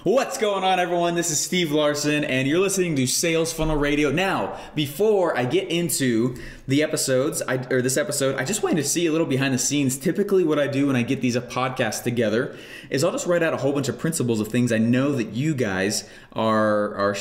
What's going on, everyone? This is Steve Larsen, and you're listening to Sales Funnel Radio. Now, before I get into the episodes, this episode, I just wanted to see a little behind the scenes. Typically, what I do when I get these podcasts together is I'll just write out a whole bunch of principles of things I know that you guys are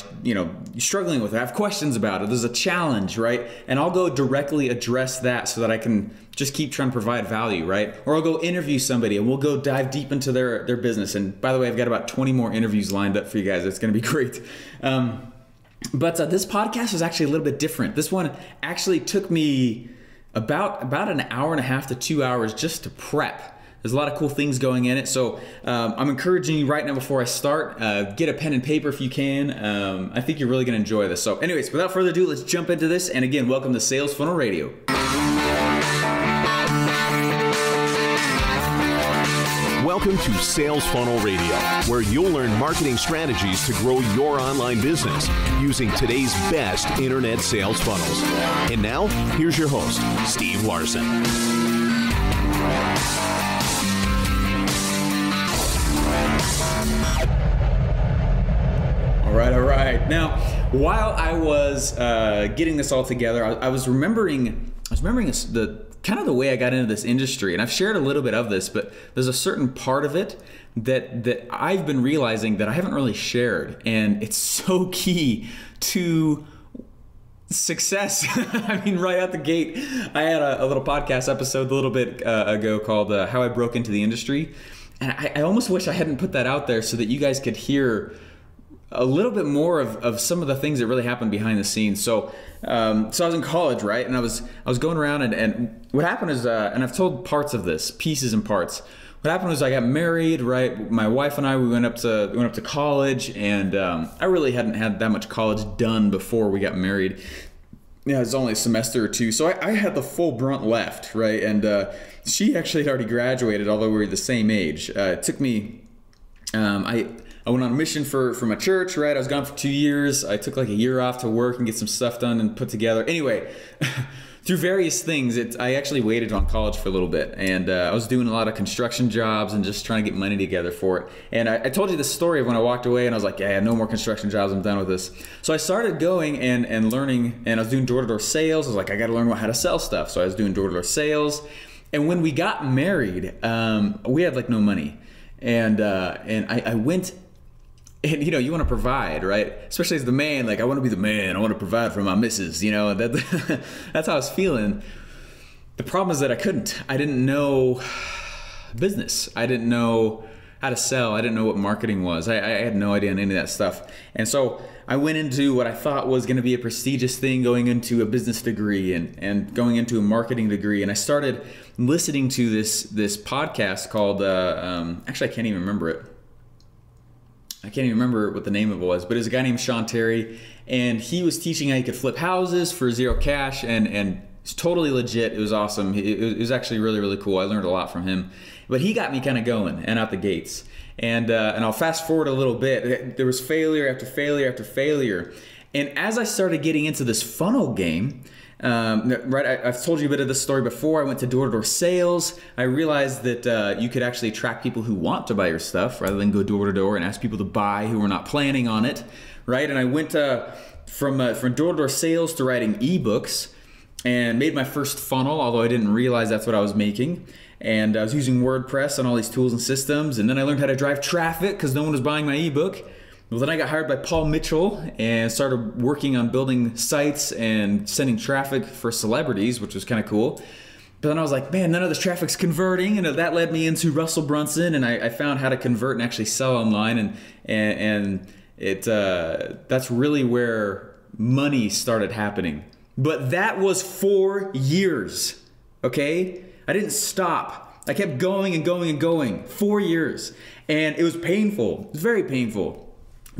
struggling with. I have questions about it. There's a challenge, right? And I'll go directly address that so that I can just keep trying to provide value, right? Or I'll go interview somebody and we'll go dive deep into their business. And by the way, I've got about 20 more interviews lined up for you guys. It's going to be great. But this podcast is actually a little bit different. This one actually took me about an hour and a half to 2 hours just to prep. There's a lot of cool things going in it. So I'm encouraging you right now before I start, get a pen and paper if you can. I think you're really going to enjoy this. So anyways, without further ado, let's jump into this. And again, welcome to Sales Funnel Radio. Welcome to Sales Funnel Radio, where you'll learn marketing strategies to grow your online business using today's best internet sales funnels. And now, here's your host, Steve Larsen. All right. Now, while I was getting this all together, I was remembering the way I got into this industry, and I've shared a little bit of this, but there's a certain part of it that I've been realizing that I haven't really shared, and it's so key to success. I mean, right out the gate, I had a little podcast episode a little bit ago called How I Broke Into the Industry, and I almost wish I hadn't put that out there so that you guys could hear a little bit more of some of the things that really happened behind the scenes. So I was in college, right? And I was going around and what happened is, and I've told parts of this, pieces and parts. What happened was I got married, right? My wife and I, we went up to college, and I really hadn't had that much college done before we got married. Yeah, it was only a semester or two. So I had the full brunt left, right? And she actually had already graduated, although we were the same age. It took me, I went on a mission for my church, right? I was gone for 2 years. I took like a year off to work and get some stuff done and put together. Anyway, through various things, I actually waited on college for a little bit. And I was doing a lot of construction jobs and just trying to get money together for it. And I told you this story of when I walked away and I was like, yeah, no more construction jobs. I'm done with this. So I started going and learning, and I was doing door-to-door sales. I was like, I got to learn how to sell stuff. So I was doing door-to-door sales. And when we got married, we had like no money. And I went. And you want to provide, right? Especially as the man, like I want to be the man. I want to provide for my missus, that's how I was feeling. The problem is that I couldn't. I didn't know business. I didn't know how to sell. I didn't know what marketing was. I had no idea on any of that stuff. And so I went into what I thought was going to be a prestigious thing, going into a business degree and going into a marketing degree. And I started listening to this podcast called, actually I can't even remember it. I can't even remember what the name of it was, but it was a guy named Sean Terry, and he was teaching how you could flip houses for zero cash, and it's totally legit. It was awesome. It was actually really, really cool. I learned a lot from him, but he got me kind of going and out the gates. And I'll fast forward a little bit. There was failure after failure after failure, and as I started getting into this funnel game, right, I've told you a bit of this story before. I went to door-to-door sales. I realized that you could actually attract people who want to buy your stuff rather than go door-to-door and ask people to buy who are not planning on it, right? And I went from door-to-door sales to writing ebooks and made my first funnel, although I didn't realize that's what I was making. And I was using WordPress and all these tools and systems. And then I learned how to drive traffic because no one was buying my ebook. Well, then I got hired by Paul Mitchell and started working on building sites and sending traffic for celebrities, which was kind of cool. But then I was like, man, none of this traffic's converting. And that led me into Russell Brunson, and I found how to convert and actually sell online. And that's really where money started happening. But that was 4 years, okay? I didn't stop. I kept going and going and going. 4 years. And it was painful. It was very painful.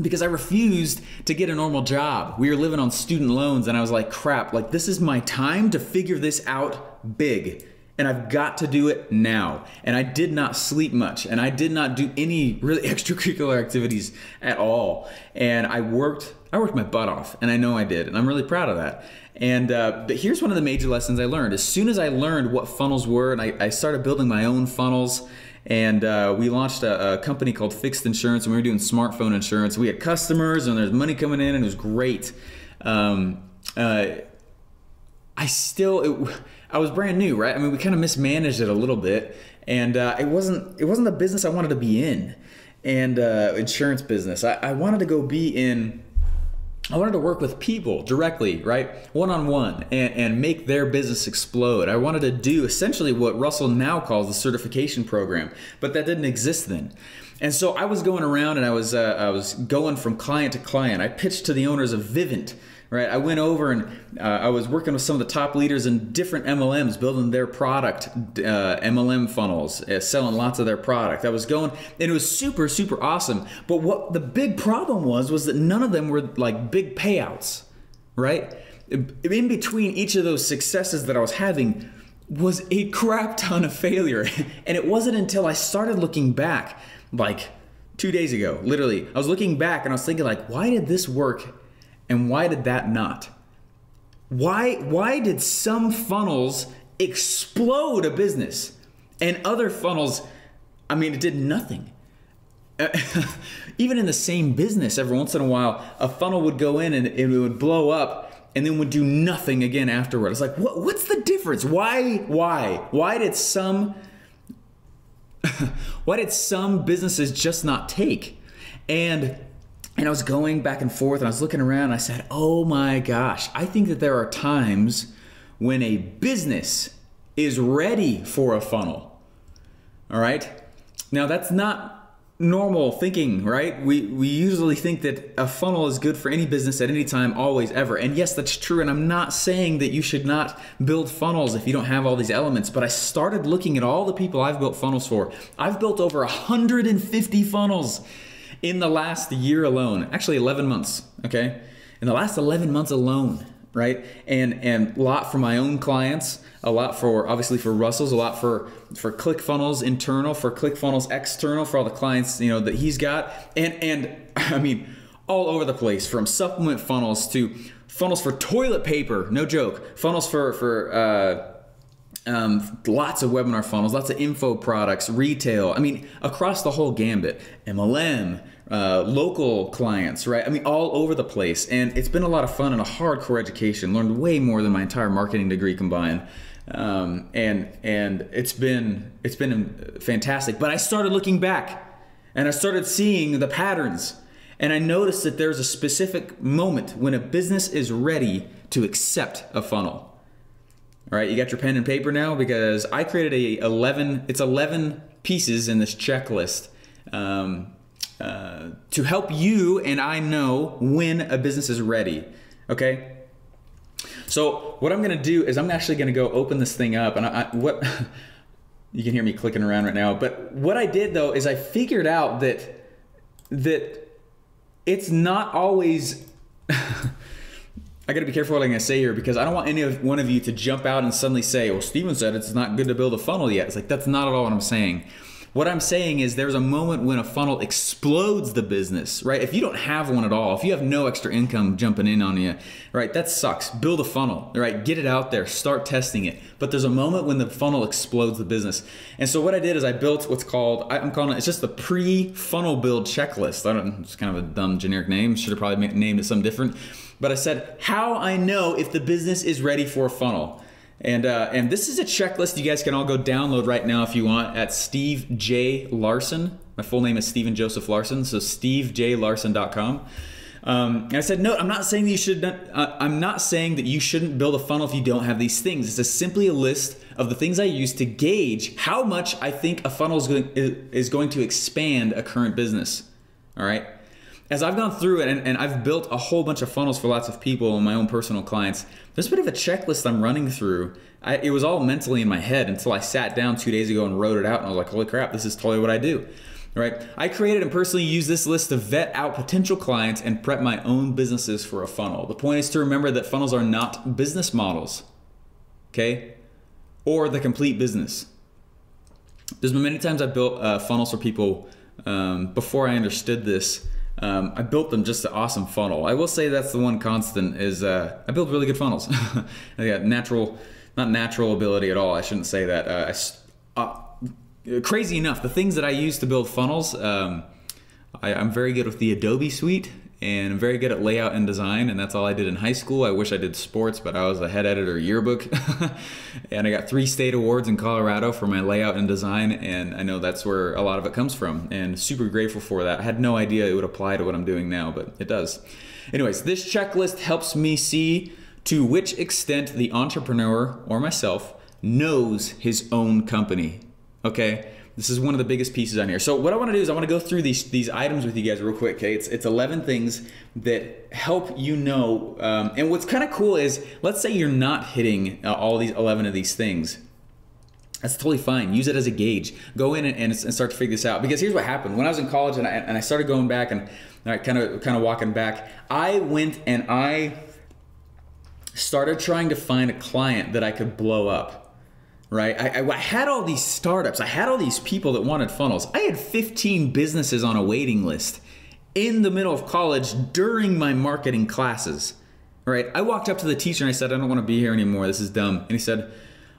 Because I refused to get a normal job. We were living on student loans, and I was like, crap, like this is my time to figure this out big. And I've got to do it now. And I did not sleep much, and I did not do any really extracurricular activities at all. And I worked my butt off, and I know I did, and I'm really proud of that. And but here's one of the major lessons I learned. As soon as I learned what funnels were, and I started building my own funnels, And we launched a company called Fixed Insurance, and we were doing smartphone insurance. We had customers, and there's money coming in, and it was great. I was brand new, right? I mean, we kind of mismanaged it a little bit, and it wasn't the business I wanted to be in, and insurance business. I wanted to go be in. I wanted to work with people directly, right? One-on-one, and make their business explode. I wanted to do essentially what Russell now calls the certification program, but that didn't exist then. And so I was going around, and I was going from client to client. I pitched to the owners of Vivint, right? I went over and I was working with some of the top leaders in different MLMs, building their product, MLM funnels, selling lots of their product. I was going, and it was super, super awesome. But what the big problem was that none of them were like big payouts, right? In between each of those successes that I was having was a crap ton of failure. And it wasn't until I started looking back, like 2 days ago, literally, I was looking back and I was thinking like, why did this work? And why did that not? Why did some funnels explode a business and other funnels, I mean, it did nothing? Even in the same business, every once in a while, a funnel would go in and it would blow up and then would do nothing again afterward. It's like, what's the difference? Why did some businesses just not take? And I was going back and forth, and I was looking around, and I said, oh my gosh, I think that there are times when a business is ready for a funnel. All right? Now, that's not normal thinking, right? We usually think that a funnel is good for any business at any time, always, ever. And yes, that's true, and I'm not saying that you should not build funnels if you don't have all these elements, but I started looking at all the people I've built funnels for. I've built over 150 funnels in the last year alone, actually 11 months, okay? In the last 11 months alone, right? And a lot for my own clients, a lot for, obviously for Russell's, a lot for ClickFunnels internal, for ClickFunnels external, for all the clients, you know, that he's got. And I mean, all over the place, from supplement funnels to funnels for toilet paper, no joke, funnels for lots of webinar funnels, lots of info products, retail. I mean, across the whole gambit, MLM, local clients, right? I mean, all over the place. And it's been a lot of fun and a hardcore education. Learned way more than my entire marketing degree combined. And it's been fantastic. But I started looking back and I started seeing the patterns. And I noticed that there's a specific moment when a business is ready to accept a funnel. All right, you got your pen and paper now, because I created 11 pieces in this checklist to help you and I know when a business is ready, okay? So what I'm gonna do is I'm actually gonna go open this thing up, and what you can hear me clicking around right now, but what I did though is I figured out that it's not always I got to be careful what I'm going to say here, because I don't want one of you to jump out and suddenly say, well, Steven said it's not good to build a funnel yet. It's like, that's not at all what I'm saying. What I'm saying is there's a moment when a funnel explodes the business, right? If you don't have one at all, if you have no extra income jumping in on you, right, that sucks. Build a funnel, right? Get it out there, start testing it. But there's a moment when the funnel explodes the business. And so what I did is I built what's called, I'm calling it, it's just the pre-funnel build checklist. It's kind of a dumb generic name. Should have probably named it something different. But I said, how I know if the business is ready for a funnel. And this is a checklist you guys can all go download right now if you want at Steve J. Larsen. My full name is Stephen Joseph Larsen, so stevejlarsen.com. And I said, no, I'm not saying that you should not, I'm not saying that you shouldn't build a funnel if you don't have these things. It's simply a list of the things I use to gauge how much I think a funnel is going to expand a current business. All right. As I've gone through it and I've built a whole bunch of funnels for lots of people and my own personal clients, there's a bit of a checklist I'm running through. It was all mentally in my head until I sat down 2 days ago and wrote it out, and I was like, holy crap, this is totally what I do. Right? I created and personally use this list to vet out potential clients and prep my own businesses for a funnel. The point is to remember that funnels are not business models, okay? Or the complete business. There's been many times I've built funnels for people before I understood this. I built them just an awesome funnel. I will say that's the one constant is I build really good funnels. I got not natural ability at all. I shouldn't say that. crazy enough, the things that I use to build funnels, I'm very good with the Adobe suite, and I'm very good at layout and design, and that's all I did in high school. I wish I did sports, but I was a head editor yearbook, and I got 3 state awards in Colorado for my layout and design, and I know that's where a lot of it comes from, and super grateful for that. I had no idea it would apply to what I'm doing now, but it does. Anyways, this checklist helps me see to which extent the entrepreneur, or myself, knows his own company, okay? This is one of the biggest pieces on here. So what I want to do is I want to go through these items with you guys real quick, okay? It's 11 things that help you know. And what's kind of cool is, let's say you're not hitting all these 11 of these things. That's totally fine. Use it as a gauge. Go in and start to figure this out. Because here's what happened. When I was in college and I started going back and kind of walking back, I went and I started trying to find a client that I could blow up. Right? I had all these startups. I had all these people that wanted funnels. I had 15 businesses on a waiting list in the middle of college during my marketing classes. Right? I walked up to the teacher and I said, I don't want to be here anymore. This is dumb. And he said,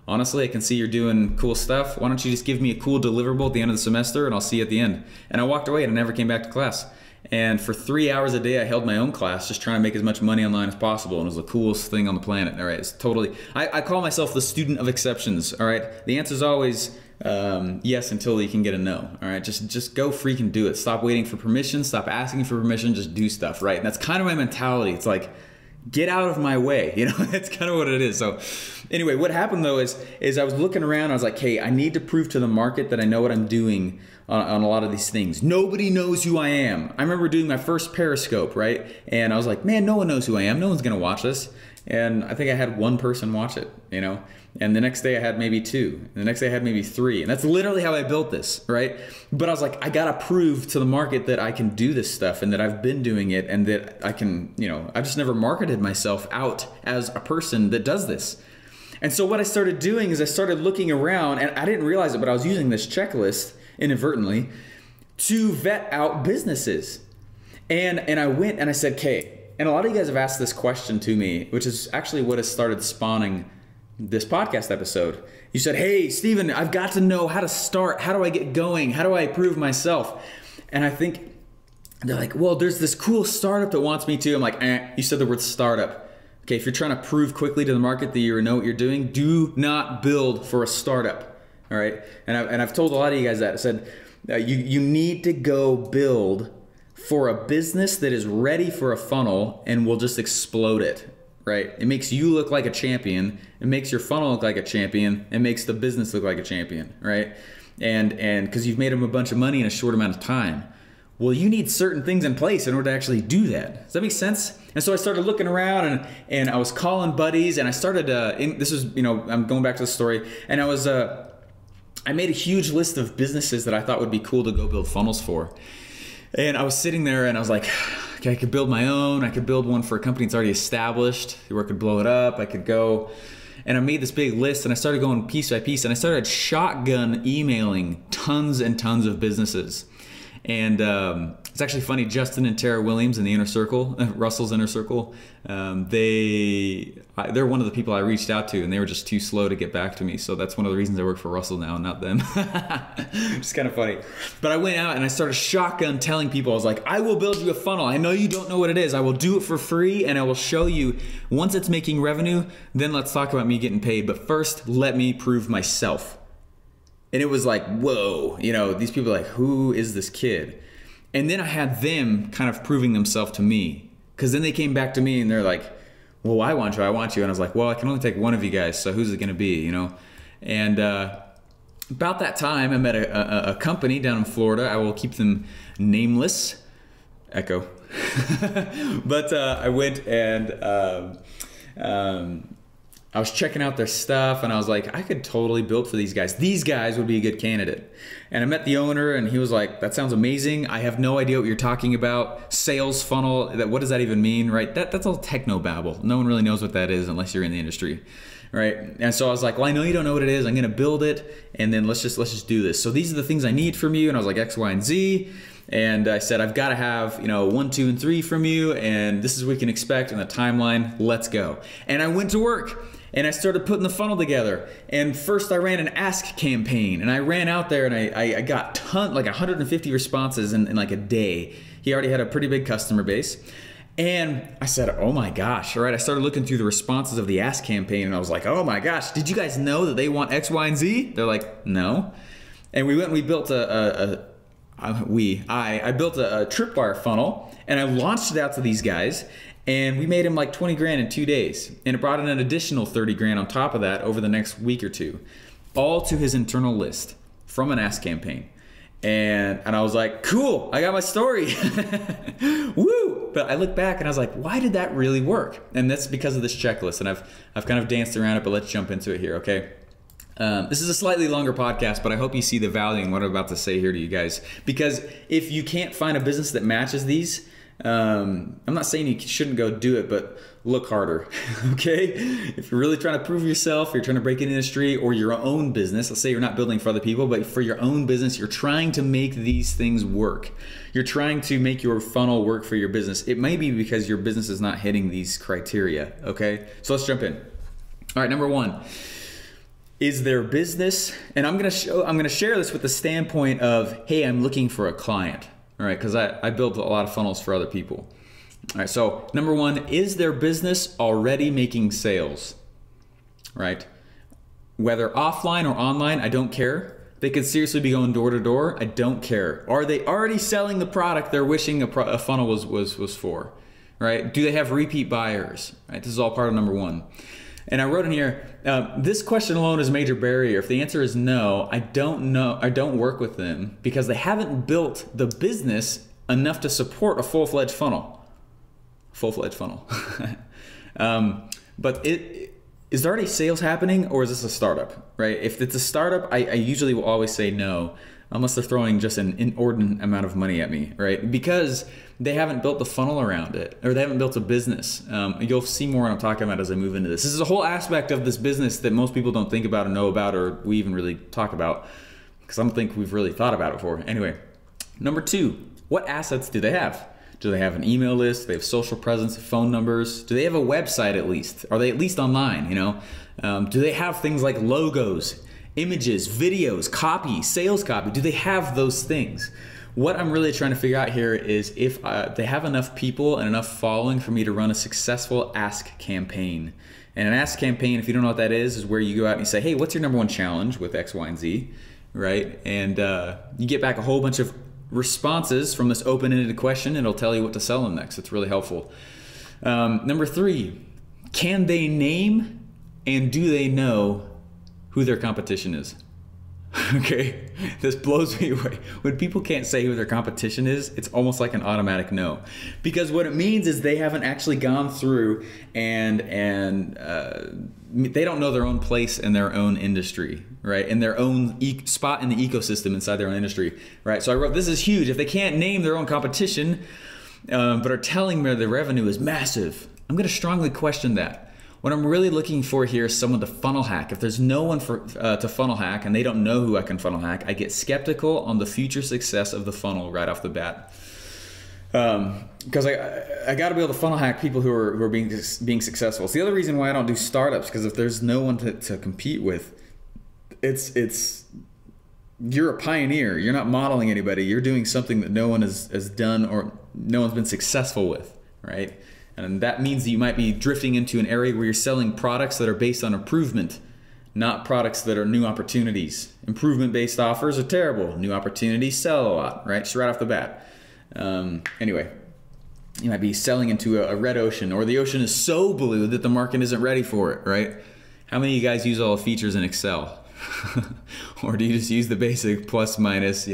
honestly, I can see you're doing cool stuff. Why don't you just give me a cool deliverable at the end of the semester and I'll see you at the end. And I walked away and I never came back to class. And for 3 hours a day, I held my own class, just trying to make as much money online as possible. And it was the coolest thing on the planet. All right, it's totally. I call myself the student of exceptions. All right, the answer is always yes until you can get a no. All right, just go freaking do it. Stop waiting for permission. Stop asking for permission. Just do stuff. Right, and that's kind of my mentality. It's like, get out of my way. You know, that's kind of what it is. So anyway, what happened though is I was looking around. I was like, hey, I need to prove to the market that I know what I'm doing on a lot of these things. Nobody knows who I am. I remember doing my first Periscope, right? And I was like, man, no one knows who I am. No one's gonna watch this. And I think I had 1 person watch it, you know? And the next day I had maybe 2. And the next day I had maybe 3. And that's literally how I built this, right? But I was like, I gotta prove to the market that I can do this stuff and that I've been doing it and that I can, you know, I've just never marketed myself out as a person that does this. And so what I started doing is I started looking around, and I didn't realize it, but I was using this checklist inadvertently to vet out businesses. And I went and I said, okay, and a lot of you guys have asked this question to me, which is actually what has started spawning this podcast episode. You said, hey, Steven, I've got to know how to start. How do I get going? How do I prove myself? And I think they're like, well, there's this cool startup that wants me to. I'm like, you said the word startup. Okay, if you're trying to prove quickly to the market that you know what you're doing, do not build for a startup. All right, and I've told a lot of you guys that. I said you need to go build for a business that is ready for a funnel and will just explode it. Right? It makes you look like a champion. It makes your funnel look like a champion. It makes the business look like a champion. Right? And because you've made them a bunch of money in a short amount of time. Well, you need certain things in place in order to actually do that. Does that make sense? And so I started looking around and I was calling buddies and I started. This is, you know, I'm going back to the story, and I was. I made a huge list of businesses that I thought would be cool to go build funnels for. And I was sitting there and I was like, okay, I could build my own. I could build one for a company that's already established where I could blow it up. I could go, and I made this big list and I started going piece by piece and I started shotgun emailing tons and tons of businesses. And it's actually funny, Justin and Tara Williams in the inner circle, Russell's inner circle, they're one of the people I reached out to and they were just too slow to get back to me. So that's one of the reasons I work for Russell now, not them. It's kind of funny. But I went out and I started shotgun telling people, I was like, I will build you a funnel. I know you don't know what it is. I will do it for free and I will show you once it's making revenue, then let's talk about me getting paid. But first, let me prove myself. And it was like, whoa, you know, these people are like, who is this kid? And then I had them kind of proving themselves to me. Because then they came back to me and they're like, well, I want you. And I was like, well, I can only take one of you guys, so who's it going to be, you know? And about that time, I met a company down in Florida. I will keep them nameless. Echo. But I went and I was checking out their stuff and I was like, I could totally build for these guys. These guys would be a good candidate. And I met the owner and he was like, that sounds amazing. I have no idea what you're talking about. Sales funnel, what does that even mean, right? That's all techno babble. No one really knows what that is unless you're in the industry, right? And so I was like, well, I know you don't know what it is. I'm gonna build it and then let's just do this. So these are the things I need from you. And I was like, X, Y, and Z. And I said, I've got to have, 1, 2, and 3 from you. And this is what we can expect in the timeline. Let's go. And I went to work. And I started putting the funnel together. And first I ran an ask campaign, and I ran out there and I got like 150 responses in like a day. He already had a pretty big customer base. And I said, oh my gosh, all right. I started looking through the responses of the ask campaign, and I was like, oh my gosh, did you guys know that they want X, Y, and Z? They're like, no. And we went and we built I built a tripwire funnel, and I launched it out to these guys, and we made him like 20 grand in 2 days. And it brought in an additional 30 grand on top of that over the next week or two, all to his internal list from an ask campaign. And I was like, cool, I got my story. Woo! But I look back and I was like, why did that really work? And that's because of this checklist. And I've kind of danced around it, but let's jump into it here, okay? This is a slightly longer podcast, but I hope you see the value in what I'm about to say here to you guys. Because if you can't find a business that matches these, I'm not saying you shouldn't go do it, but look harder, okay? If you're really trying to prove yourself, you're trying to break an industry or your own business, let's say you're not building for other people, but for your own business, you're trying to make these things work. You're trying to make your funnel work for your business. It may be because your business is not hitting these criteria, okay? So let's jump in. All right, number one. Is their business, and I'm gonna share this with the standpoint of, hey, I'm looking for a client, all right? Because I built a lot of funnels for other people. All right, so number one, is their business already making sales, right? Whether offline or online, I don't care. They could seriously be going door to door, I don't care. Are they already selling the product they're wishing a funnel was for, right? Do they have repeat buyers, right? This is all part of number one. And I wrote in here, this question alone is a major barrier. If the answer is no, I don't work with them because they haven't built the business enough to support a full-fledged funnel. But is there already sales happening, or is this a startup, right? If it's a startup, I usually will always say no, unless they're throwing just an inordinate amount of money at me, right? Because they haven't built the funnel around it, or they haven't built a business. You'll see more what I'm talking about as I move into this. This is a whole aspect of this business that most people don't think about or know about, or we even really talk about, because I don't think we've really thought about it before. Anyway, number two, what assets do they have? Do they have an email list? Do they have social presence, phone numbers? Do they have a website at least? Are they at least online, you know? Do they have things like logos, images, videos, copy, sales copy? Do they have those things? What I'm really trying to figure out here is if they have enough people and enough following for me to run a successful ask campaign. And an ask campaign, if you don't know what that is where you go out and you say, hey, what's your number one challenge with X, Y, and Z, right? And you get back a whole bunch of responses from this open-ended question. It'll tell you what to sell them next. It's really helpful. Number three, can they name and do they know who their competition is? Okay, this blows me away. When people can't say who their competition is, it's almost like an automatic no. Because what it means is they haven't actually gone through and they don't know their own place in their own industry, right? In their own spot in the ecosystem inside their own industry, right? So I wrote, this is huge. If they can't name their own competition, but are telling me the revenue is massive, I'm gonna strongly question that. What I'm really looking for here is someone to funnel hack. If there's no one to funnel hack and they don't know who I can funnel hack, I get skeptical on the future success of the funnel right off the bat. Because I got to be able to funnel hack people who are being successful. It's the other reason why I don't do startups, because if there's no one to compete with, you're a pioneer. You're not modeling anybody. You're doing something that no one has done or no one's been successful with, right? And that means that you might be drifting into an area where you're selling products that are based on improvement, not products that are new opportunities. Improvement-based offers are terrible. New opportunities sell a lot, right? Just right off the bat. Anyway, you might be selling into a red ocean, or the ocean is so blue that the market isn't ready for it, right? How many of you guys use all the features in Excel? Or do you just use the basic plus, minus,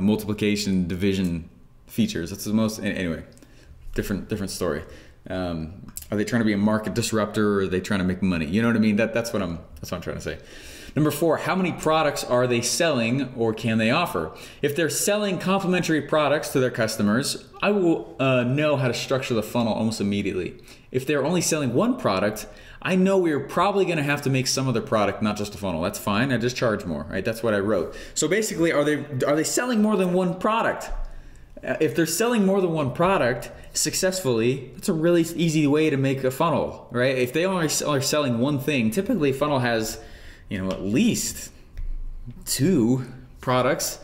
multiplication, division features? That's the most, anyway, different story. Are they trying to be a market disruptor, or are they trying to make money? You know what I mean? That's what I'm trying to say. Number four, how many products are they selling or can they offer? If they're selling complementary products to their customers, I will know how to structure the funnel almost immediately. If they're only selling one product, I know we're probably going to have to make some other product, not just a funnel. That's fine. I just charge more, right? That's what I wrote. So basically, are they selling more than one product? If they're selling more than one product successfully, it's a really easy way to make a funnel, right? If they only are selling one thing, typically a funnel has, at least 2 products,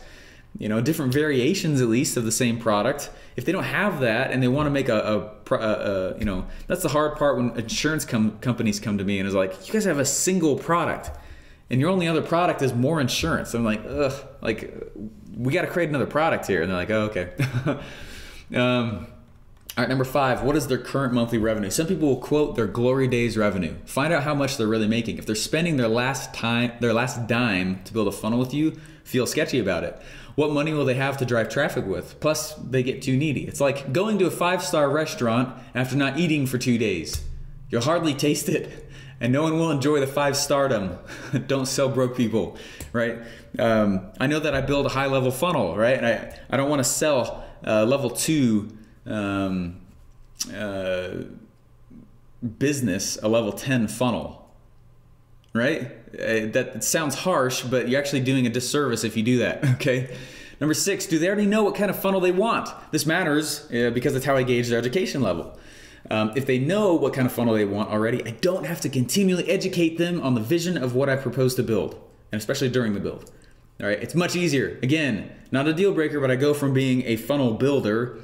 different variations at least of the same product. If they don't have that and they want to make that's the hard part when insurance companies come to me and is like, you guys have a single product and your only other product is more insurance. I'm like, ugh, we got to create another product here. And they're like, oh, okay. All right, number 5, what is their current monthly revenue? Some people will quote their glory days revenue. Find out how much they're really making. If they're spending their last dime to build a funnel with you, feel sketchy about it. What money will they have to drive traffic with? Plus, they get too needy. It's like going to a 5-star restaurant after not eating for 2 days. You'll hardly taste it, and no one will enjoy the 5-stardom. Don't sell broke people, right? I know that I build a high-level funnel, right? And I don't want to sell level 2 business a level 10 funnel, right? That sounds harsh, but you're actually doing a disservice if you do that, okay? Number 6, do they already know what kind of funnel they want? This matters because it's how I gauge their education level. If they know what kind of funnel they want already, I don't have to continually educate them on the vision of what I propose to build, and especially during the build. All right, it's much easier. Again, not a deal breaker, but I go from being a funnel builder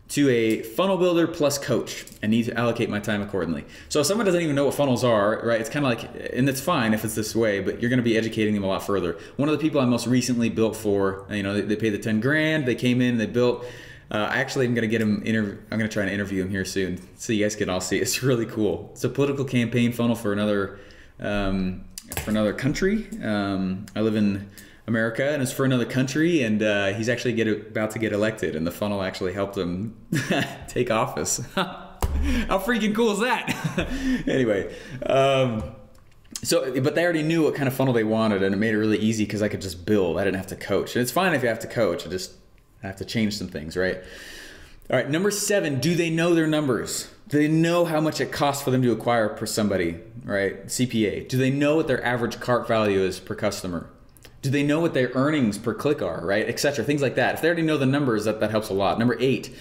to a funnel builder plus coach and need to allocate my time accordingly. So if someone doesn't even know what funnels are, right, it's kind of like, and it's fine if it's this way, but you're going to be educating them a lot further. One of the people I most recently built for, they paid the 10 grand, they came in, they built, actually I'm going to get him, I'm going to try and interview him here soon so you guys can all see. It's really cool. It's a political campaign funnel for another country. I live in America and it's for another country, and he's actually about to get elected, and the funnel actually helped him take office. How freaking cool is that? Anyway, but they already knew what kind of funnel they wanted, and it made it really easy because I could just build. I didn't have to coach, and it's fine if you have to coach. I have to change some things, right? All right, number 7, do they know their numbers? Do they know how much it costs for them to acquire per somebody, right? CPA. Do they know what their average cart value is per customer? Do they know what their earnings per click are, right? Etc. Things like that. If they already know the numbers, that helps a lot. Number 8,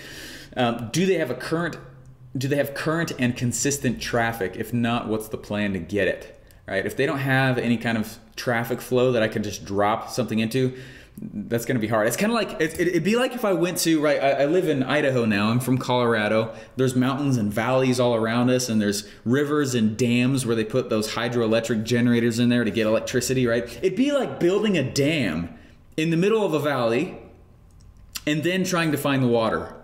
do they have current and consistent traffic? If not, what's the plan to get it, right? If they don't have any kind of traffic flow that I can just drop something into, that's going to be hard. It's kind of like, it'd be like if I went to, right, I live in Idaho now. I'm from Colorado. There's mountains and valleys all around us, and there's rivers and dams where they put those hydroelectric generators in there to get electricity, right? It'd be like building a dam in the middle of a valley and then trying to find the water,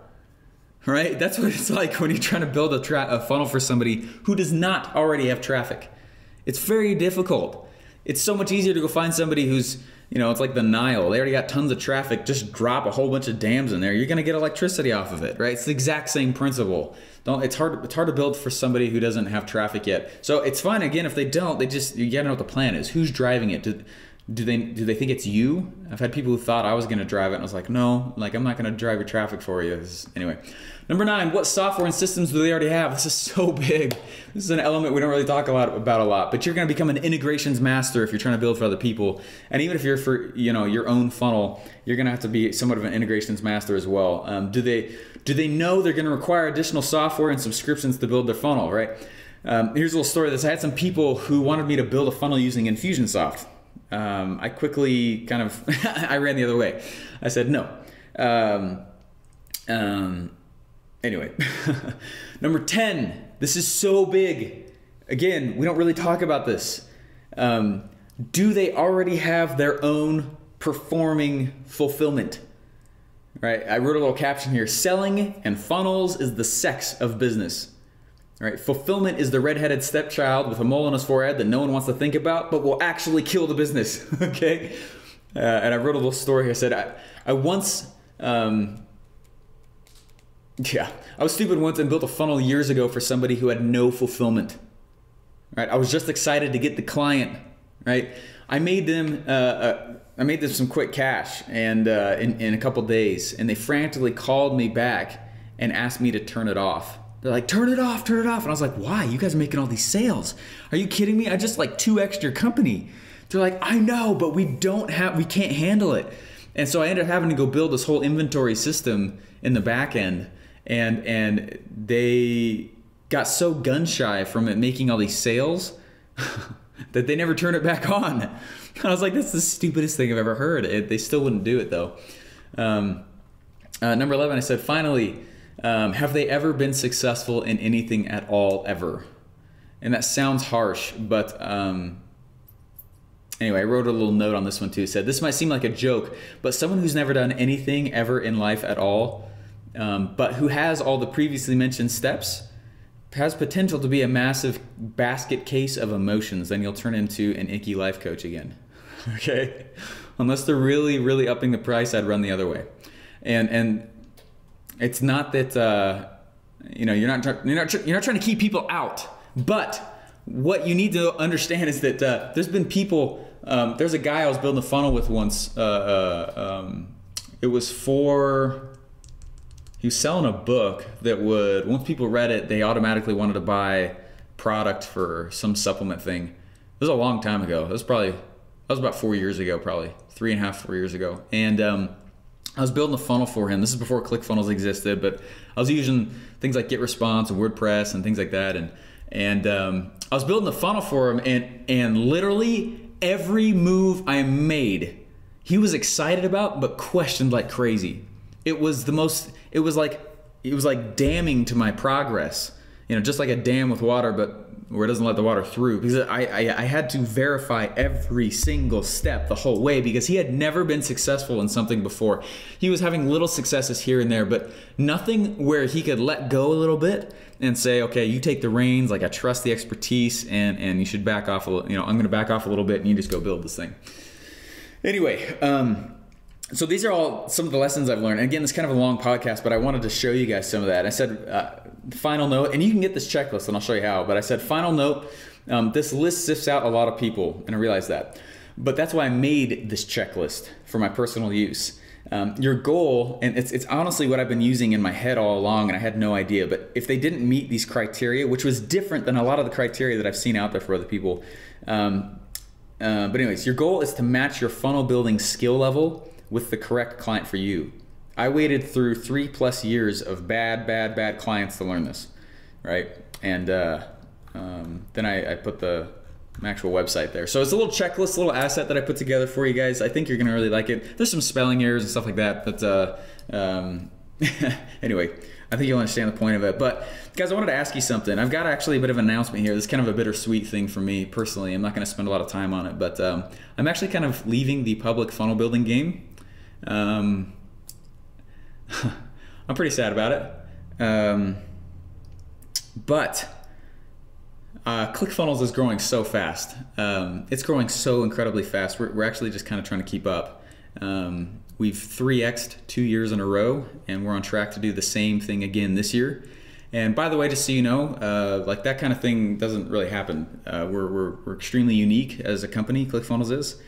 right? That's what it's like when you're trying to build a funnel for somebody who does not already have traffic. It's very difficult. It's so much easier to go find somebody who's, it's like the Nile. They already got tons of traffic. Just drop a whole bunch of dams in there. You're going to get electricity off of it, right? It's the exact same principle. It's hard to build for somebody who doesn't have traffic yet. So it's fine. Again, if they don't, you gotta know what the plan is. Who's driving it? Do they think it's you? I've had people who thought I was going to drive it, and I was like, no, I'm not going to drive your traffic for you. Anyway. Number 9, what software and systems do they already have? This is so big. This is an element we don't really talk about a lot, but you're going to become an integrations master if you're trying to build for other people. And even if you're for, your own funnel, you're going to have to be somewhat of an integrations master as well. Do they know they're going to require additional software and subscriptions to build their funnel, right? Here's a little story. I had some people who wanted me to build a funnel using Infusionsoft. I quickly I ran the other way. I said no. Anyway, number 10, this is so big. Again, we don't really talk about this. Do they already have their own performing fulfillment? Right? I wrote a little caption here. Selling and funnels is the sex of business. Right? Fulfillment is the redheaded stepchild with a mole on his forehead that no one wants to think about, but will actually kill the business. Okay? And I wrote a little story here. I said, I once... I was stupid once and built a funnel years ago for somebody who had no fulfillment. Right? I was just excited to get the client. Right? I made them some quick cash and in a couple days, and they frantically called me back and asked me to turn it off. They're like, turn it off. And I was like, why? You guys are making all these sales. Are you kidding me? I just 2x'd your company. They're like, I know, but we can't handle it. And so I ended up having to go build this whole inventory system in the back end, and they got so gun shy from it making all these sales that they never turned it back on. I was like, that's the stupidest thing I've ever heard. They still wouldn't do it though. Number 11, I said, finally, have they ever been successful in anything at all ever? And that sounds harsh, but anyway, I wrote a little note on this one too. It said, this might seem like a joke, but someone who's never done anything ever in life at all, but who has all the previously mentioned steps, has potential to be a massive basket case of emotions. Then you'll turn into an icky life coach again. Okay? Unless they're really, really upping the price, I'd run the other way. And it's not that you're not trying to keep people out. But what you need to understand is that there's been people. There's a guy I was building a funnel with once. It was for. He was selling a book that would, once people read it, they automatically wanted to buy product for some supplement thing. It was a long time ago. That was about 4 years ago, probably 3.5, 4 years ago. And I was building a funnel for him. This is before ClickFunnels existed, but I was using things like GetResponse and WordPress and things like that. And I was building a funnel for him, and literally every move I made, he was excited about, but questioned like crazy. It was like damming to my progress, just like a dam with water, but where it doesn't let the water through, because I had to verify every single step the whole way, because he had never been successful in something before. He was having little successes here and there, but nothing where he could let go a little bit and say, okay, you take the reins, like I trust the expertise, and you should back off a little, I'm going to back off a little bit and you just go build this thing. Anyway, so these are all some of the lessons I've learned. And again, it's kind of a long podcast, but I wanted to show you guys some of that. I said, final note, and you can get this checklist and I'll show you how, but I said, final note, this list sifts out a lot of people, and I realized that. But that's why I made this checklist for my personal use. Your goal, and it's honestly what I've been using in my head all along, and I had no idea, but if they didn't meet these criteria, which was different than a lot of the criteria that I've seen out there for other people. But anyways, your goal is to match your funnel building skill level with the correct client for you. I waited through 3+ years of bad clients to learn this, right? And then I put the actual website there. So it's a little checklist, a little asset that I put together for you guys. I think you're gonna really like it. There's some spelling errors and stuff like that, but anyway, I think you'll understand the point of it. But guys, I wanted to ask you something. I've got actually a bit of an announcement here. This is kind of a bittersweet thing for me personally. I'm not gonna spend a lot of time on it, but I'm actually kind of leaving the public funnel building game. I'm pretty sad about it. But ClickFunnels is growing so fast. It's growing so incredibly fast. We're actually just kind of trying to keep up. We've 3x'd 2 years in a row, and we're on track to do the same thing again this year. And by the way, just so you know, like that kind of thing doesn't really happen. We're extremely unique as a company, ClickFunnels is.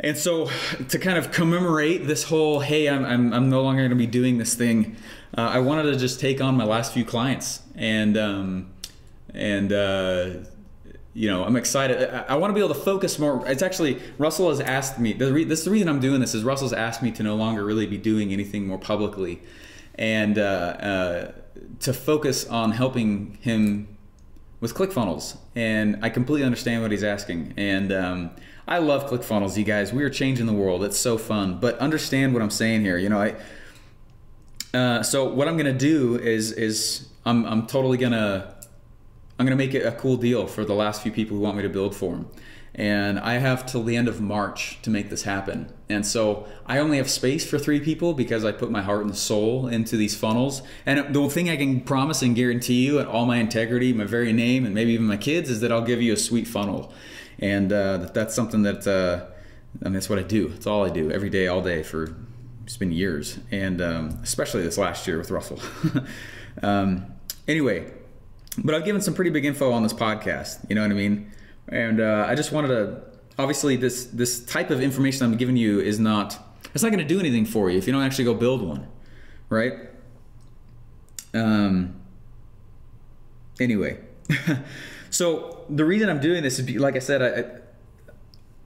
And so to kind of commemorate this whole, hey, I'm no longer going to be doing this thing, I wanted to just take on my last few clients, and I'm excited. I want to be able to focus more. It's actually, Russell has asked me, this is the reason I'm doing this, is Russell's asked me to no longer really be doing anything more publicly, and to focus on helping him with ClickFunnels. And I completely understand what he's asking. And I love ClickFunnels, you guys. We are changing the world. It's so fun. But understand what I'm saying here. So what I'm gonna do is I'm gonna make it a cool deal for the last few people who want me to build for them. And I have till the end of March to make this happen. And so I only have space for 3 people because I put my heart and soul into these funnels. And the thing I can promise and guarantee you, and all my integrity, my very name, and maybe even my kids, is that I'll give you a sweet funnel. And that's something that, that's what I do. It's all I do every day, all day for, it's been years. And especially this last year with Russell. Anyway, but I've given some pretty big info on this podcast, you know what I mean? And I just wanted to, obviously this type of information I'm giving you it's not going to do anything for you if you don't actually go build one, right? Anyway, so the reason I'm doing this is, like I said,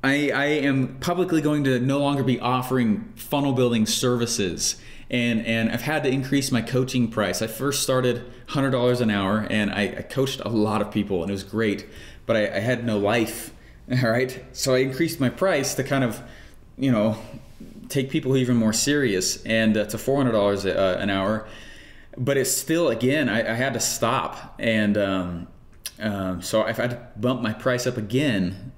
I am publicly going to no longer be offering funnel building services And I've had to increase my coaching price. I first started $100 an hour, and I coached a lot of people, and it was great, but I had no life, all right? So I increased my price to kind of, take people even more serious, and to $400 an hour. But it's still, again, I had to stop, and so I've had to bump my price up again.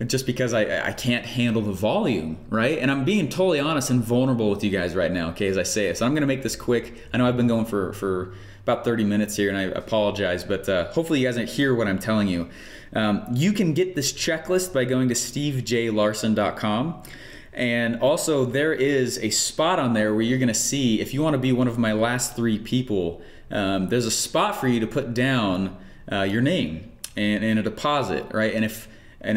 Just because I can't handle the volume, right? And I'm being totally honest and vulnerable with you guys right now, okay, as I say it. So I'm going to make this quick. I know I've been going for about 30 minutes here, and I apologize, but hopefully you guys hear what I'm telling you. You can get this checklist by going to stevejlarsen.com. And also there is a spot on there where you're going to see, if you want to be one of my last 3 people, there's a spot for you to put down your name and a deposit, right? And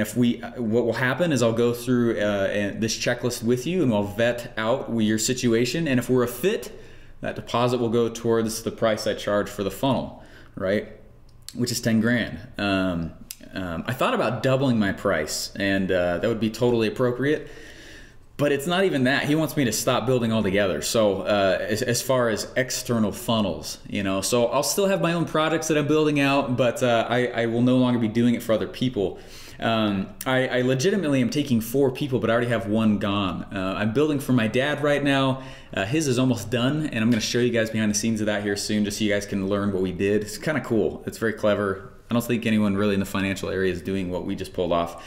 if what will happen is I'll go through this checklist with you, and we'll vet out your situation. And if we're a fit, that deposit will go towards the price I charge for the funnel, right? Which is 10 grand. I thought about doubling my price, and that would be totally appropriate. But it's not even that. He wants me to stop building altogether. So as far as external funnels, so I'll still have my own products that I'm building out, but I will no longer be doing it for other people. I legitimately am taking 4 people, but I already have 1 gone. I'm building for my dad right now. His is almost done, and I'm going to show you guys behind the scenes of that here soon, just so you guys can learn what we did. It's kind of cool. It's very clever. I don't think anyone really in the financial area is doing what we just pulled off.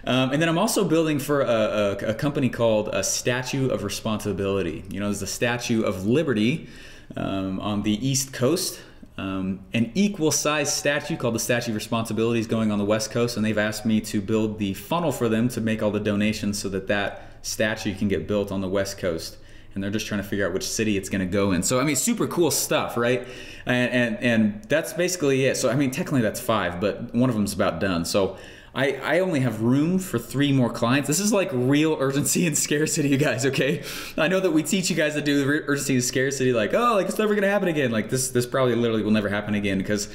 And then I'm also building for a company called a Statue of Responsibility. There's the Statue of Liberty on the East Coast. An equal size statue called the Statue of Responsibility is going on the West Coast, and they've asked me to build the funnel for them to make all the donations so that statue can get built on the West Coast. And they're just trying to figure out which city it's going to go in. So, super cool stuff, right? And that's basically it. So, technically that's 5, but one of them's about done. So I only have room for 3 more clients. This is like real urgency and scarcity, you guys, okay? I know that we teach you guys to do urgency and scarcity, like, it's never gonna happen again. Like this probably literally will never happen again, because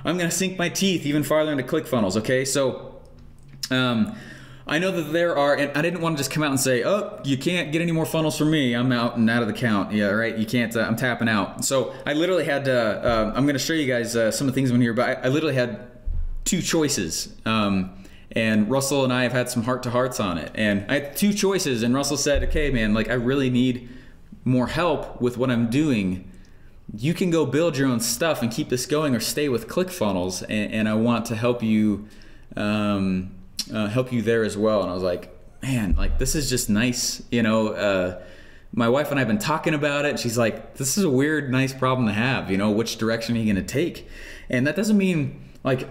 I'm gonna sink my teeth even farther into ClickFunnels, okay? So I know that there are, and I didn't want to just come out and say, you can't get any more funnels from me. I'm out and out of the count. Yeah, right. You can't, I'm tapping out. So I literally had to, I'm going to show you guys some of the things in here, but I literally had 2 choices. And Russell and I have had some heart-to-hearts on it. And I had 2 choices, and Russell said, okay, man, like I really need more help with what I'm doing. You can go build your own stuff and keep this going, or stay with ClickFunnels, and I want to help you there as well. And I was like, man, like this is just nice. My wife and I have been talking about it. She's like, this is a weird, nice problem to have. Which direction are you going to take? And that doesn't mean like,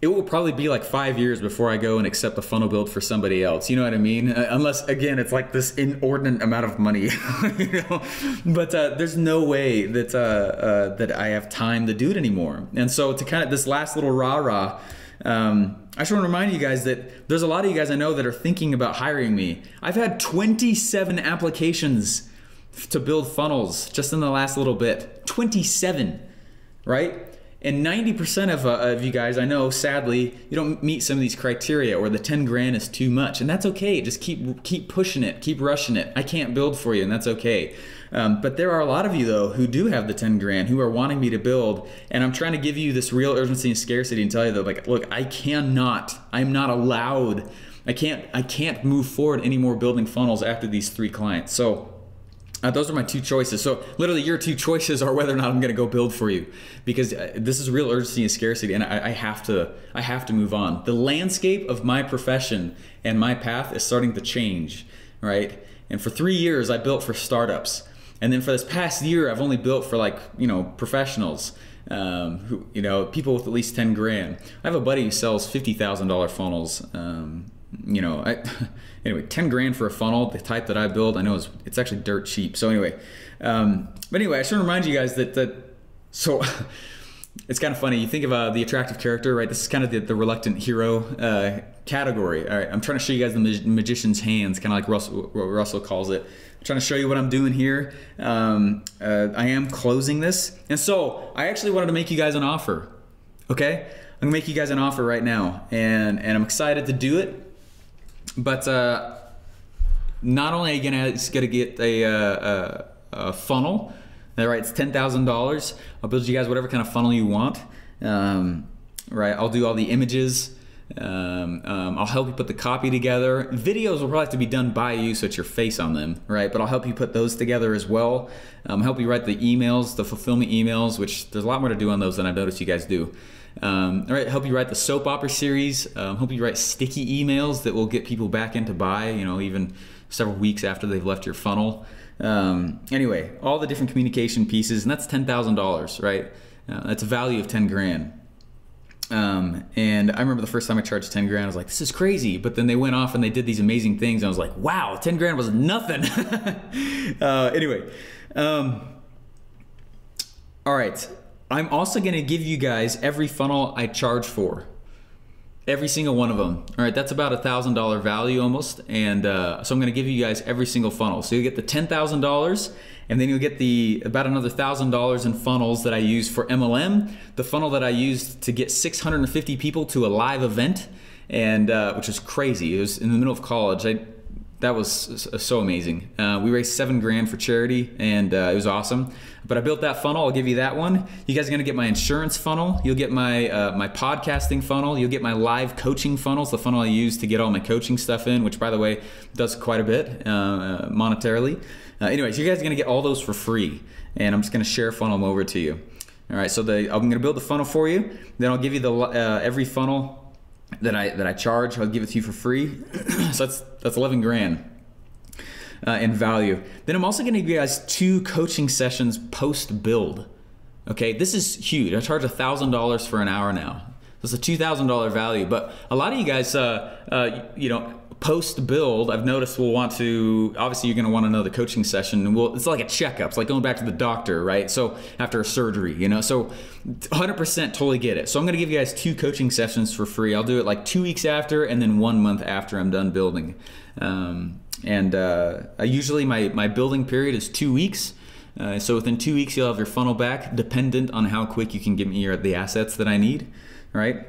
it will probably be like 5 years before I go and accept a funnel build for somebody else. You know what I mean? Unless, again, it's like this inordinate amount of money. But there's no way that that I have time to do it anymore. And so to kind of this last little rah-rah, I just want to remind you guys that there's a lot of you guys I know that are thinking about hiring me. I've had 27 applications to build funnels just in the last little bit. 27, right? And 90% of you guys, I know, sadly, you don't meet some of these criteria, or the 10 grand is too much. And that's okay. Just keep pushing it. Keep rushing it. I can't build for you, and that's okay. But there are a lot of you, though, who do have the 10 grand, who are wanting me to build. And I'm trying to give you this real urgency and scarcity and tell you that, like, look, I'm not allowed. I can't move forward anymore building funnels after these 3 clients. So those are my 2 choices. So literally your 2 choices are whether or not I'm going to go build for you, because this is real urgency and scarcity, and I have to move on. The landscape of my profession and my path is starting to change, right? And for 3 years I built for startups, and then for this past year I've only built for professionals, who people with at least 10 grand. I have a buddy who sells $50,000 funnels. Anyway, 10 grand for a funnel, the type that I build, I know it's actually dirt cheap. So anyway, I just want to remind you guys so it's kind of funny. You think of the attractive character, right? This is kind of the reluctant hero category. All right, I'm trying to show you guys the magician's hands, kind of like what Russell calls it. I'm trying to show you what I'm doing here. I am closing this. And so I actually wanted to make you guys an offer, okay? I'm gonna make you guys an offer right now, and I'm excited to do it. But not only are you going to get a funnel, right? It's $10,000. I'll build you guys whatever kind of funnel you want. Right? I'll do all the images. I'll help you put the copy together. Videos will probably have to be done by you, so it's your face on them, right? But I'll help you put those together as well. Help you write the emails, the fulfillment emails, which there's a lot more to do on those than I've noticed you guys do. All right, help you write the soap opera series. Help you write sticky emails that will get people back in to buy, even several weeks after they've left your funnel. Anyway, all the different communication pieces, and that's $10,000, right? That's a value of 10 grand. And I remember the first time I charged 10 grand, I was like, this is crazy. But then they went off and they did these amazing things. And I was like, wow, 10 grand was nothing. Anyway. All right. I'm also going to give you guys every funnel I charge for. Every single one of them. All right. That's about $1,000 value almost. And so I'm going to give you guys every single funnel. So you'll get the $10,000. And then you'll get about another $1,000 in funnels that I use for MLM. The funnel that I used to get 650 people to a live event, and which was crazy. It was in the middle of college. That was so amazing. We raised $7 grand for charity, and it was awesome. But I built that funnel. I'll give you that one. You guys are gonna get my insurance funnel. You'll get my my podcasting funnel. You'll get my live coaching funnels, the funnel I use to get all my coaching stuff in, which by the way does quite a bit monetarily. Anyways, you guys are gonna get all those for free, and I'm just gonna share funnel them over to you. All right, so I'm gonna build the funnel for you. Then I'll give you the every funnel that I charge. I'll give it to you for free. So that's 11 grand in value. Then I'm also gonna give you guys 2 coaching sessions post build. Okay, this is huge. I charge $1,000 for an hour now. That's a $2,000 value. But a lot of you guys, post build, I've noticed will want to, obviously you're going to want another coaching session, and it's like a checkup. It's like going back to the doctor, right? So after a surgery, so 100% totally get it. So I'm going to give you guys 2 coaching sessions for free. I'll do it like 2 weeks after, and then 1 month after I'm done building. Usually my building period is 2 weeks. So within 2 weeks, you'll have your funnel back, dependent on how quick you can give me the assets that I need, right?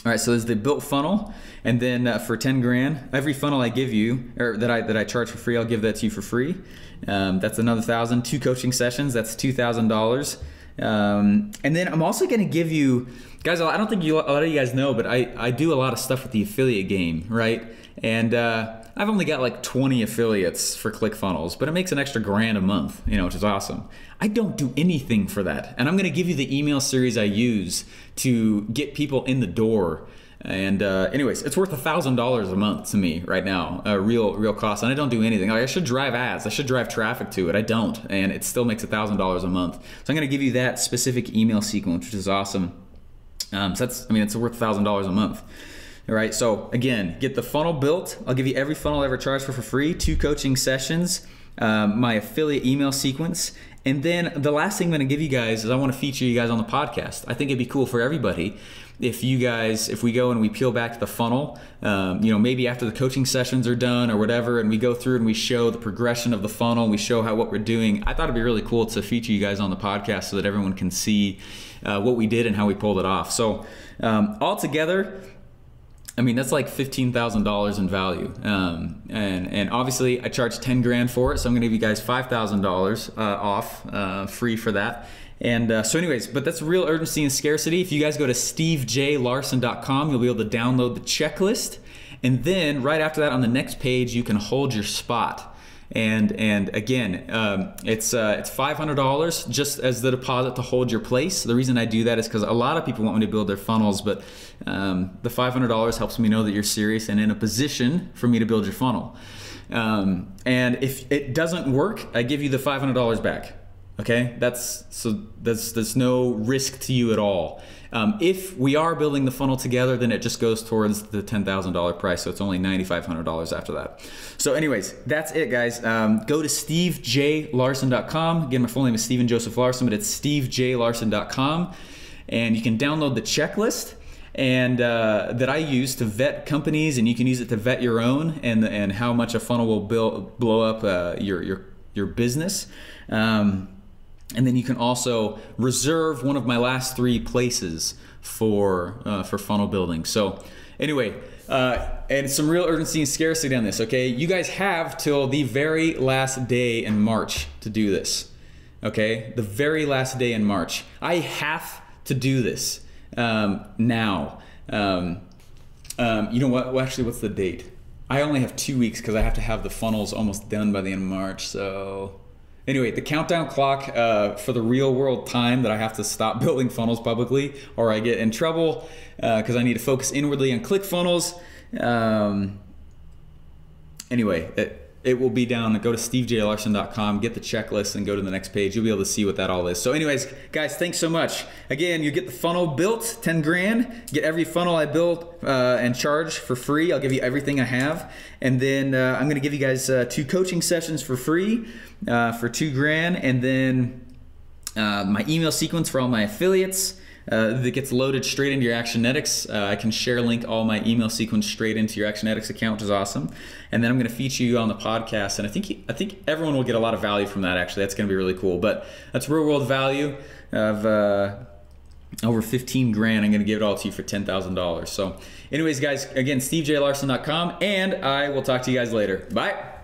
All right, so there's the built funnel, and then for 10 grand, every funnel I give you, or that I charge for free, I'll give that to you for free. That's another 1,000. 2 coaching sessions, that's $2,000. And then I'm also going to give you, guys, I don't think a lot of you guys know, but I do a lot of stuff with the affiliate game, right? And I've only got like 20 affiliates for ClickFunnels, but it makes an extra grand a month, which is awesome. I don't do anything for that. And I'm going to give you the email series I use to get people in the door. And anyways, it's worth $1,000 a month to me right now, real cost. And I don't do anything. I should drive ads. I should drive traffic to it. I don't. And it still makes $1,000 a month. So I'm going to give you that specific email sequence, which is awesome. So it's worth $1,000 a month. All right, so again, get the funnel built. I'll give you every funnel I ever charged for free, 2 coaching sessions, my affiliate email sequence, and then the last thing I'm gonna give you guys is I wanna feature you guys on the podcast. I think it'd be cool for everybody if we go and we peel back the funnel, maybe after the coaching sessions are done or whatever, and we go through and we show the progression of the funnel, we show what we're doing. I thought it'd be really cool to feature you guys on the podcast so that everyone can see what we did and how we pulled it off. So all together, that's like $15,000 in value. And obviously I charge 10 grand for it. So I'm gonna give you guys $5,000 off, free for that. And so anyways, but that's real urgency and scarcity. If you guys go to stevejlarsen.com, you'll be able to download the checklist. And then right after that on the next page, you can hold your spot. And again, it's $500 just as the deposit to hold your place. The reason I do that is because a lot of people want me to build their funnels, but the $500 helps me know that you're serious and in a position for me to build your funnel. And if it doesn't work, I give you the $500 back. Okay, there's no risk to you at all. If we are building the funnel together, then it just goes towards the $10,000 price, so it's only $9,500 after that. So anyways, that's it, guys. Go to stevejlarsen.com. Again, my full name is Steven Joseph Larsen, but it's stevejlarsen.com, and you can download the checklist and that I use to vet companies, and you can use it to vet your own and how much a funnel will blow up your business. And then you can also reserve one of my last 3 places for funnel building. So anyway, and some real urgency and scarcity on this, okay? You guys have till the very last day in March to do this, okay? The very last day in March. I have to do this now. You know what? Well, actually, what's the date? I only have 2 weeks because I have to have the funnels almost done by the end of March. So anyway, the countdown clock for the real world time that I have to stop building funnels publicly or I get in trouble because I need to focus inwardly on ClickFunnels. Anyway, it will be down. Go to stevejlarsen.com, get the checklist, and go to the next page. You'll be able to see what that all is. So anyways, guys, thanks so much. Again, you get the funnel built, 10 grand. Get every funnel I built and charge for free. I'll give you everything I have. And then I'm going to give you guys 2 coaching sessions for free for 2 grand. And then my email sequence for all my affiliates. That gets loaded straight into your Actionetics. I can share link all my email sequence straight into your Actionetics account, which is awesome. And then I'm going to feature you on the podcast, and I think everyone will get a lot of value from that. Actually, that's going to be really cool. But that's real world value of over 15 grand. I'm going to give it all to you for $10,000. So, anyways, guys, again, stevejlarsen.com, and I will talk to you guys later. Bye.